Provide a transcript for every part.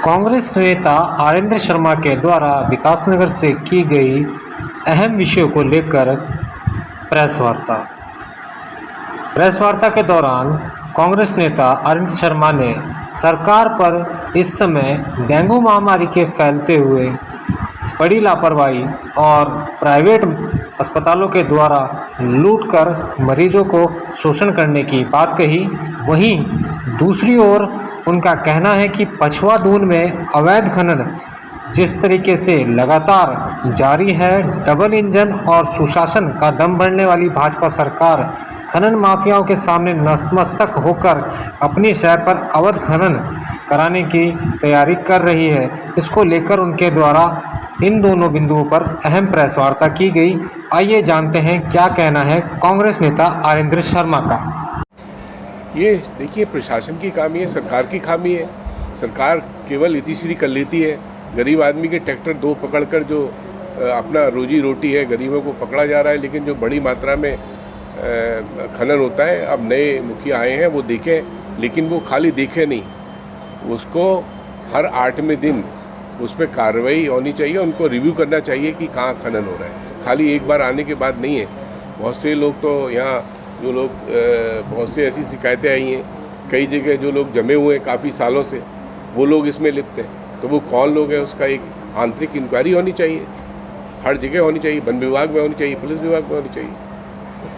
कांग्रेस नेता आरिंदर शर्मा के द्वारा विकासनगर से की गई अहम विषयों को लेकर प्रेस वार्ता के दौरान कांग्रेस नेता आरिंदर शर्मा ने सरकार पर इस समय डेंगू महामारी के फैलते हुए बड़ी लापरवाही और प्राइवेट अस्पतालों के द्वारा लूटकर मरीजों को शोषण करने की बात कही। वहीं दूसरी ओर उनका कहना है कि पछवा दून में अवैध खनन जिस तरीके से लगातार जारी है, डबल इंजन और सुशासन का दम बढ़ने वाली भाजपा सरकार खनन माफियाओं के सामने नतमस्तक होकर अपनी शहर पर अवैध खनन कराने की तैयारी कर रही है। इसको लेकर उनके द्वारा इन दोनों बिंदुओं पर अहम प्रेस वार्ता की गई। आइए जानते हैं क्या कहना है कांग्रेस नेता आरिंदर शर्मा का। ये देखिए, प्रशासन की खामी है, सरकार की खामी है। सरकार केवल इतिश्री कर लेती है। गरीब आदमी के ट्रैक्टर दो पकड़कर जो अपना रोजी रोटी है गरीबों को पकड़ा जा रहा है, लेकिन जो बड़ी मात्रा में खनन होता है, अब नए मुखिया आए हैं वो देखें, लेकिन वो खाली देखे नहीं, उसको हर 8वें दिन उस पर कार्रवाई होनी चाहिए। उनको रिव्यू करना चाहिए कि कहाँ खनन हो रहा है। खाली एक बार आने के बाद नहीं है। बहुत से लोग तो यहाँ जो लोग बहुत से ऐसी शिकायतें आई हैं, कई जगह जो लोग जमे हुए हैं काफ़ी सालों से, वो लोग इसमें लिप्त हैं। तो वो कौन लोग हैं उसका एक आंतरिक इंक्वायरी होनी चाहिए, हर जगह होनी चाहिए। वन विभाग में होनी चाहिए, पुलिस विभाग में होनी चाहिए।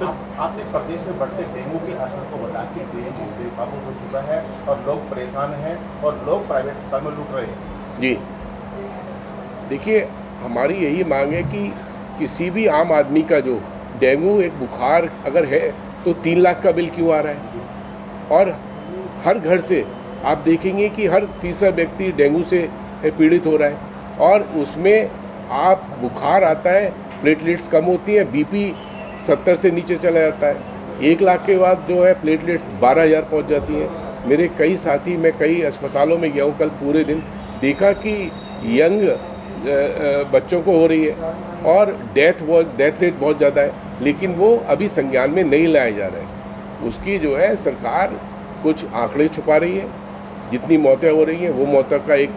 आपने प्रदेश में बढ़ते डेंगू के असर को बता के डेंगू बेकाबू हो चुका है और लोग परेशान हैं और लोग प्राइवेट अस्पताल में लूट रहे हैं। जी देखिए, हमारी यही मांग है कि किसी भी आम आदमी का जो डेंगू एक बुखार अगर है तो 3 लाख का बिल क्यों आ रहा है। और हर घर से आप देखेंगे कि हर तीसरा व्यक्ति डेंगू से पीड़ित हो रहा है, और उसमें आप बुखार आता है, प्लेटलेट्स कम होती हैं, बीपी 70 से नीचे चला जाता है। 1 लाख के बाद जो है प्लेटलेट्स 12,000 पहुँच जाती हैं। मेरे कई साथी, मैं कई अस्पतालों में गया हूँ कल पूरे दिन, देखा कि यंग बच्चों को हो रही है और डेथ रेट बहुत ज़्यादा है, लेकिन वो अभी संज्ञान में नहीं लाए जा रहे। उसकी जो है सरकार कुछ आंकड़े छुपा रही है। जितनी मौतें हो रही हैं वो मौतों का एक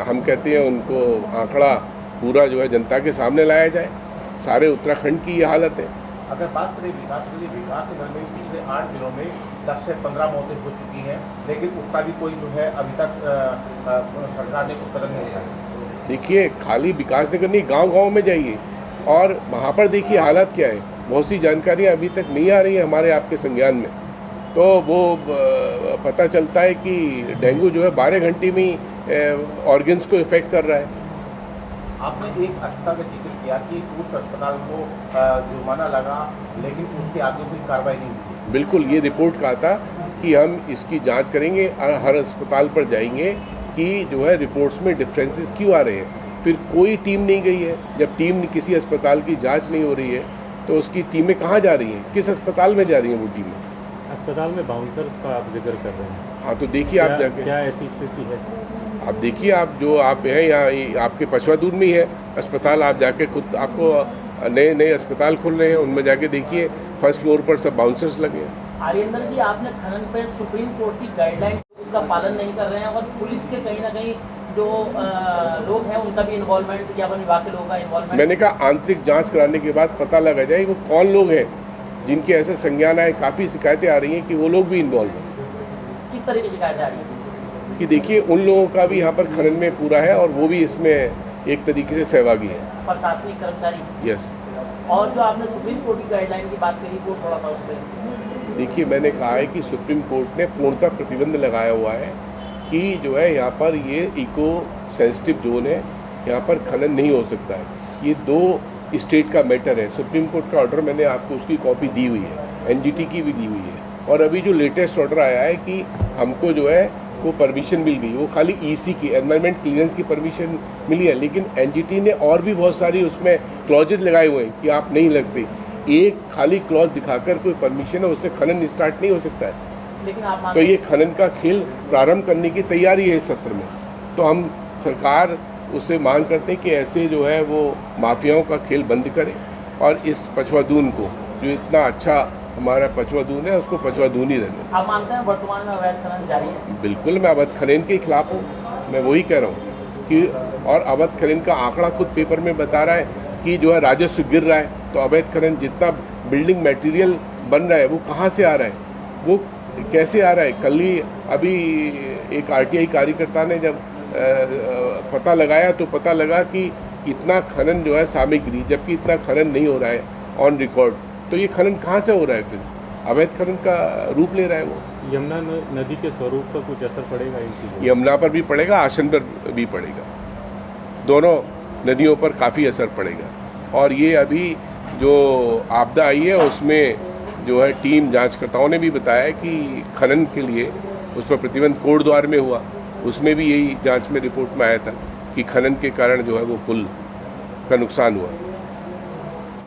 हम कहते हैं उनको आंकड़ा पूरा जो है जनता के सामने लाया जाए। सारे उत्तराखंड की ये हालत है। अगर बात करें विकासनगर में पिछले 8 दिनों में 10 से 15 मौतें हो चुकी हैं, लेकिन उसका भी कोई जो है अभी तक सरकार ने कोई कदम नहीं उठाया। देखिए, खाली विकासनगर नहीं, गांव-गांव में जाइए और वहाँ पर देखिए हालत क्या है। बहुत सी जानकारियाँ अभी तक नहीं आ रही है हमारे आपके संज्ञान में, तो वो पता चलता है कि डेंगू जो है 12 घंटे में ही ऑर्गन्स को इफेक्ट कर रहा है। आपने एक अस्पताल का जिक्र किया कि उस अस्पताल को जुर्माना लगा, लेकिन उसके आगे कोई कार्रवाई नहीं हुई। बिल्कुल, ये रिपोर्ट कहा था कि हम इसकी जांच करेंगे, हर अस्पताल पर जाएंगे कि जो है रिपोर्ट्स में डिफरेंसेस क्यों आ रहे हैं। फिर कोई टीम नहीं गई है। जब टीम किसी अस्पताल की जांच नहीं हो रही है तो उसकी टीमें कहाँ जा रही हैं, किस अस्पताल में जा रही हैं वो टीमें? अस्पताल में बाउंसर्स का आप जिक्र कर रहे हैं। हाँ, तो देखिए आप जाके, क्या ऐसी स्थिति है? आप देखिए, आप हैं यहाँ आपके पछवा दूर में ही है अस्पताल, आप जाके खुद, आपको नए अस्पताल खुल रहे हैं, उनमें जाके देखिए फर्स्ट फ्लोर पर सब बाउंसर्स लगे हैं। आरिंदर जी, आपने खनन पे सुप्रीम कोर्ट की गाइडलाइन उसका पालन नहीं कर रहे हैं और पुलिस के कहीं ना कहीं जो लोग हैं उनका भी इन्वॉल्वमेंट या वन विभाग के लोगों का इन्वॉल्वमेंट। मैंने कहा आंतरिक जाँच कराने के बाद पता लगा जाए वो कौन लोग हैं जिनके ऐसे संज्ञान आए। काफ़ी शिकायतें आ रही हैं कि वो लोग भी इन्वॉल्व हैं। किस तरह की शिकायतें आ रही हैं? कि देखिए, उन लोगों का भी यहाँ पर खनन में पूरा है और वो भी इसमें एक तरीके से सहभागी है। प्रशासनिक कर्मचारी। यस। और जो आपने सुप्रीम कोर्ट की गाइडलाइन की बात करी वो थोड़ा सा उस पर देखिए, मैंने कहा है कि सुप्रीम कोर्ट ने पूर्णतः प्रतिबंध लगाया हुआ है कि जो है यहाँ पर ये इको सेंसिटिव जोन है, यहाँ पर खनन नहीं हो सकता है। ये 2 स्टेट का मैटर है। सुप्रीम कोर्ट का ऑर्डर मैंने आपको उसकी कॉपी दी हुई है, एनजीटी की भी दी हुई है। और अभी जो लेटेस्ट ऑर्डर आया है कि हमको जो है वो परमिशन मिल गई, वो खाली ईसी की, एनवायरमेंट क्लियरेंस की परमिशन मिली है, लेकिन एनजीटी ने और भी बहुत सारी उसमें क्लॉजेज लगाए हुए हैं कि आप नहीं लगते। एक खाली क्लॉज दिखाकर कोई परमिशन है उससे खनन स्टार्ट नहीं हो सकता है। लेकिन आप तो ये खनन का खेल प्रारंभ करने की तैयारी है इस सत्र में। तो हम सरकार उससे मांग करते हैं कि ऐसे जो है वो माफियाओं का खेल बंद करे और इस पछवा दून को, जो इतना अच्छा हमारा पछवा दून है, उसको पछवा दून ही रहने। आप मानते हैं वर्तमान में अवैध खनन जारी है? बिल्कुल, मैं अवैध खनन के खिलाफ हूँ। मैं वही कह रहा हूँ कि और अवैध खनन का आंकड़ा खुद पेपर में बता रहा है कि जो है राजस्व गिर रहा है, तो अवैध खनन जितना बिल्डिंग मटेरियल बन रहा है वो कहाँ से आ रहा है, वो कैसे आ रहा है। कल ही अभी एक आरटीआई कार्यकर्ता ने जब पता लगाया तो पता लगा कि इतना खनन जो है सामग्री, जबकि इतना खनन नहीं हो रहा है ऑन रिकॉर्ड, तो ये खनन कहाँ से हो रहा है, फिर अवैध खनन का रूप ले रहा है वो। यमुना नदी के स्वरूप पर कुछ असर पड़ेगा इन चीज़ों? यमुना पर भी पड़ेगा, आसन पर भी पड़ेगा, दोनों नदियों पर काफ़ी असर पड़ेगा। और ये अभी जो आपदा आई है उसमें जो है टीम जांचकर्ताओं ने भी बताया कि खनन के लिए उस पर प्रतिबंध कोटद्वार में हुआ, उसमें भी यही जांच में रिपोर्ट में आया था कि खनन के कारण जो है वो पुल का नुकसान हुआ।